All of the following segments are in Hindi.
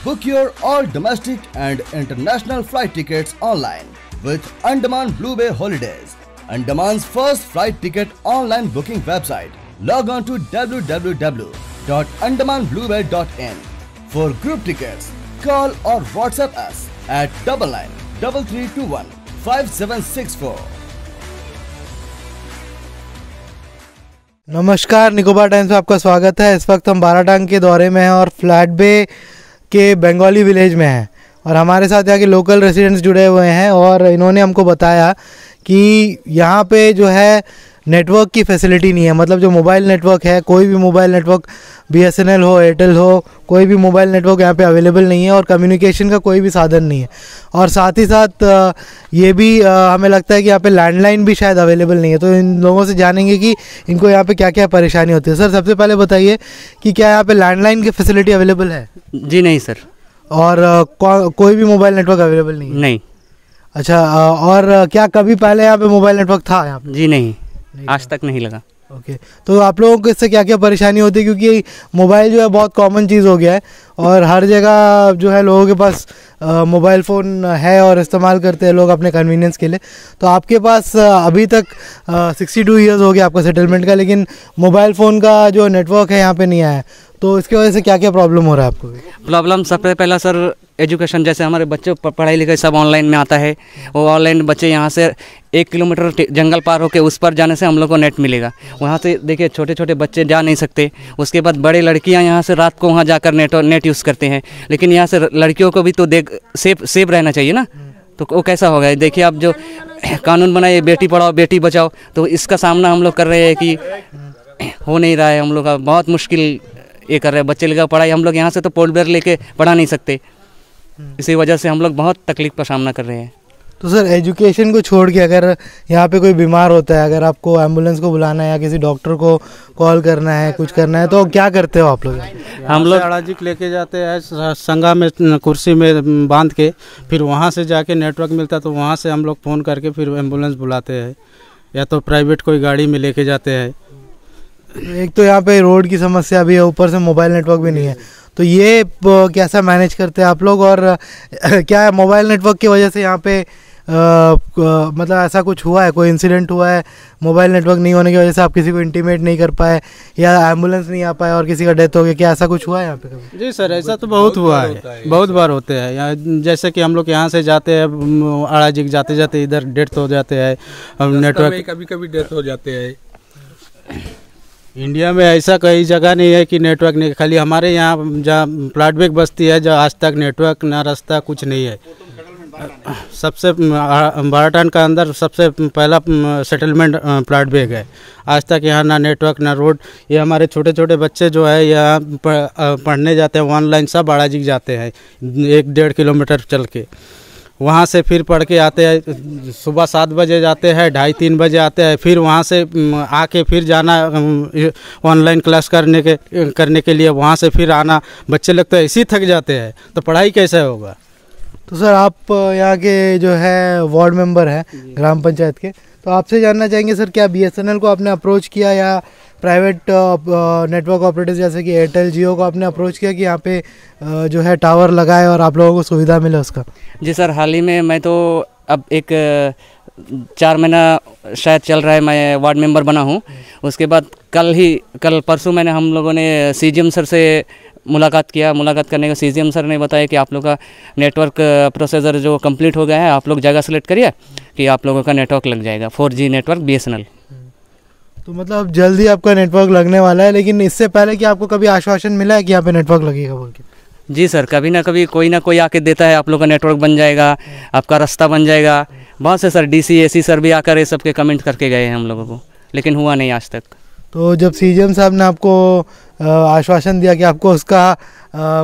Book your all domestic and international flight tickets online with Andaman Blue Bay Holidays, Andaman's first flight ticket online booking website. Log on to www.andamanbluebay.in. For group tickets, call or WhatsApp us at 993321 5764. नमस्कार, निकोबार टाइम्स में आपका स्वागत है। इस वक्त हम बाराटांग के दौरे में हैं और फ्लैट बे के बंगाली विलेज में हैं और हमारे साथ यहाँ के लोकल रेसिडेंट्स जुड़े हुए हैं और इन्होंने हमको बताया कि यहाँ पे जो है नेटवर्क की फैसिलिटी नहीं है। मतलब जो मोबाइल नेटवर्क है, कोई भी मोबाइल नेटवर्क BSNL हो, एयरटेल हो, कोई भी मोबाइल नेटवर्क यहाँ पे अवेलेबल नहीं है और कम्युनिकेशन का कोई भी साधन नहीं है। और साथ ही साथ ये भी हमें लगता है कि यहाँ पे लैंडलाइन भी शायद अवेलेबल नहीं है। तो इन लोगों से जानेंगे कि इनको यहाँ पे क्या क्या परेशानी होती है। सर, सबसे पहले बताइए कि क्या यहाँ पे लैंडलाइन की फैसिलिटी अवेलेबल है? जी नहीं सर। और कोई भी मोबाइल नेटवर्क अवेलेबल नहीं है? नहीं। अच्छा, और क्या कभी पहले यहाँ पे मोबाइल नेटवर्क था यहाँ पे? जी नहीं, आज तक नहीं लगा। ओके, तो आप लोगों को इससे क्या क्या परेशानी होती है? क्योंकि मोबाइल जो है बहुत कॉमन चीज़ हो गया है और हर जगह जो है लोगों के पास मोबाइल फ़ोन है और इस्तेमाल करते हैं लोग अपने कन्वीनियंस के लिए। तो आपके पास अभी तक 62 ईयर्स हो गया आपका सेटलमेंट का, लेकिन मोबाइल फ़ोन का जो नेटवर्क है यहाँ पे नहीं आया है। तो इसकी वजह से क्या क्या प्रॉब्लम हो रहा है आपको? प्रॉब्लम सबसे पहला सर एजुकेशन, जैसे हमारे बच्चों पढ़ाई लिखाई सब ऑनलाइन में आता है। वो ऑनलाइन बच्चे यहाँ से 1 किलोमीटर जंगल पार होकर उस पर जाने से हम लोग को नेट मिलेगा। वहाँ से देखिए छोटे छोटे बच्चे जा नहीं सकते। उसके बाद बड़े लड़कियाँ यहाँ से रात को वहाँ जाकर नेट यूज़ करते हैं, लेकिन यहाँ से लड़कियों को भी तो सेफ रहना चाहिए ना। तो वो कैसा होगा? देखिए आप जो कानून बनाए बेटी पढ़ाओ बेटी बचाओ, तो इसका सामना हम लोग कर रहे हैं कि हो नहीं रहा है। हम लोग का बहुत मुश्किल ये कर रहे हैं। बच्चे लोग पढ़ाई हम लोग यहाँ से तो पोल बेर लेके पढ़ा नहीं सकते। इसी वजह से हम लोग बहुत तकलीफ का सामना कर रहे हैं। तो सर, एजुकेशन को छोड़ के अगर यहाँ पे कोई बीमार होता है, अगर आपको एम्बुलेंस को बुलाना है या किसी डॉक्टर को कॉल करना है, कुछ करना है, तो क्या करते हो आप लोग? हम लोग अड़ाजिक लेके जाते हैं संगा में कुर्सी में बांध के, फिर वहाँ से जाके नेटवर्क मिलता है तो वहाँ से हम लोग फ़ोन करके फिर एम्बुलेंस बुलाते हैं या तो प्राइवेट कोई गाड़ी में लेके जाते हैं। एक तो यहाँ पे रोड की समस्या भी है, ऊपर से मोबाइल नेटवर्क भी नहीं है। तो ये कैसा मैनेज करते हैं आप लोग? और क्या मोबाइल नेटवर्क की वजह से यहाँ पे मतलब ऐसा कुछ हुआ है, कोई इंसिडेंट हुआ है मोबाइल नेटवर्क नहीं होने की वजह से आप किसी को इंटीमेट नहीं कर पाए या एम्बुलेंस नहीं आ पाए और किसी का डेथ हो गया? क्या ऐसा कुछ हुआ है यहाँ पे कभी? जी सर, ऐसा तो बहुत हुआ है, बहुत बार होते हैं यहाँ। जैसे कि हम लोग यहाँ से जाते हैं अड़ाजिक, जाते जाते इधर डेथ हो जाते हैं, नेटवर्क कभी कभी डेथ हो जाते हैं। इंडिया में ऐसा कई जगह नहीं है कि नेटवर्क नहीं, खाली हमारे यहाँ जहाँ प्लाटबेग बस्ती है जहाँ आज तक नेटवर्क ना रास्ता कुछ नहीं है। सबसे बाराटांग का अंदर सबसे पहला सेटलमेंट प्लाटबेग है। आज तक यहाँ ना नेटवर्क ना रोड। ये हमारे छोटे छोटे बच्चे जो है यहाँ पढ़ने जाते हैं ऑनलाइन, सब अड़ाजिक जाते हैं 1-1.5 किलोमीटर चल के। वहाँ से फिर पढ़ के आते हैं, सुबह 7 बजे जाते हैं, 2:30-3 बजे आते हैं, फिर वहाँ से आके फिर जाना ऑनलाइन क्लास करने के लिए, वहाँ से फिर आना। बच्चे लोग तो ऐसे ही थक जाते हैं, तो पढ़ाई कैसे होगा? तो सर, आप यहाँ के जो है वार्ड मेंबर हैं ग्राम पंचायत के, तो आपसे जानना चाहेंगे सर, क्या BSNL को आपने अप्रोच किया या प्राइवेट नेटवर्क ऑपरेटर्स जैसे कि एयरटेल, जियो को आपने अप्रोच किया कि यहाँ पे जो है टावर लगाए और आप लोगों को सुविधा मिले उसका? जी सर, हाल ही में मैं तो अब एक 4 महीना शायद चल रहा है मैं वार्ड मेंबर बना हूँ। उसके बाद कल परसों मैंने हम लोगों ने CGM सर से मुलाकात किया। मुलाकात करने का CGM सर ने बताया कि आप लोग का नेटवर्क प्रोसेसर जो कंप्लीट हो गया है, आप लोग जगह सेलेक्ट करिए कि आप लोगों का नेटवर्क लग जाएगा, 4G नेटवर्क BSNL। तो मतलब जल्दी आपका नेटवर्क लगने वाला है, लेकिन इससे पहले कि आपको कभी आश्वासन मिला है कि यहाँ पे नेटवर्क लगेगा बोल के? जी सर, कभी ना कभी कोई ना कोई आके देता है, आप लोग का नेटवर्क बन जाएगा, आपका रास्ता बन जाएगा। बहुत से सर DC AC सर भी आकर ये सब के कमेंट करके गए हैं हम लोगों को, लेकिन हुआ नहीं आज तक। तो जब CGM साहब ने आपको आश्वासन दिया कि आपको उसका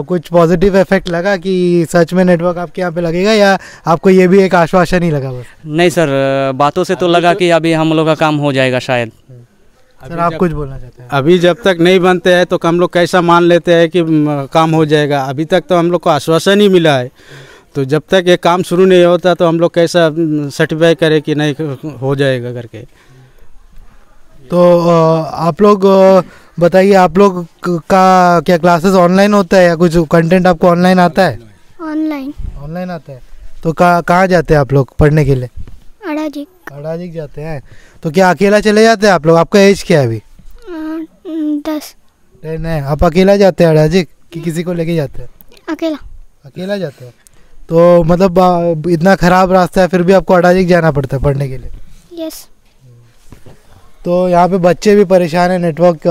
कुछ पॉजिटिव इफेक्ट लगा कि सच में नेटवर्क आपके यहाँ पे लगेगा, या आपको ये भी एक आश्वासन ही लगा बस? नहीं सर, बातों से तो लगा कि अभी हम लोग का काम हो जाएगा शायद। सर, आप कुछ बोलना चाहते हैं? अभी जब तक नहीं बनते हैं तो हम लोग कैसा मान लेते हैं कि काम हो जाएगा? अभी तक तो हम लोग को आश्वासन ही मिला है, तो जब तक ये काम शुरू नहीं होता तो हम लोग कैसा सर्टिफाई करें कि नहीं हो जाएगा करके? तो आप लोग बताइए, आप लोग का क्या क्लासेस ऑनलाइन होता है या कुछ कंटेंट आपको ऑनलाइन आता है? ऑनलाइन आता है। तो कहाँ जाते हैं आप लोग पढ़ने के लिए? अड़ाजिक जाते हैं। तो क्या अकेला चले जाते हैं आप लोग? आपका एज क्या है अभी? 10 है। आप अकेला जाते हैं अड़ाजिक कि किसी को लेके जाते हैं? अकेला जाते हैं। तो मतलब इतना ख़राब रास्ता है फिर भी आपको अड़ाजिक जाना पड़ता है पढ़ने के लिए? यस। तो यहाँ पे बच्चे भी परेशान हैं नेटवर्क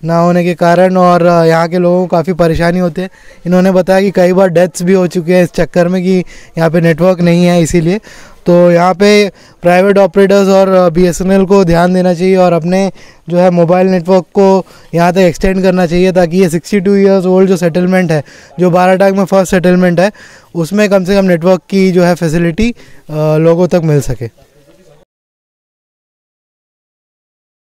ना होने के कारण, और यहाँ के लोगों को काफ़ी परेशानी होती है। इन्होंने बताया कि कई बार डेथ्स भी हो चुके हैं इस चक्कर में कि यहाँ पे नेटवर्क नहीं है इसीलिए। तो यहाँ पे प्राइवेट ऑपरेटर्स और BSNL को ध्यान देना चाहिए और अपने जो है मोबाइल नेटवर्क को यहाँ तक एक्सटेंड करना चाहिए, ताकि ये 62 ईयर्स ओल्ड जो सेटलमेंट है, जो बाराटांग में फर्स्ट सेटलमेंट है, उसमें कम से कम नेटवर्क की जो है फैसिलिटी लोगों तक मिल सके।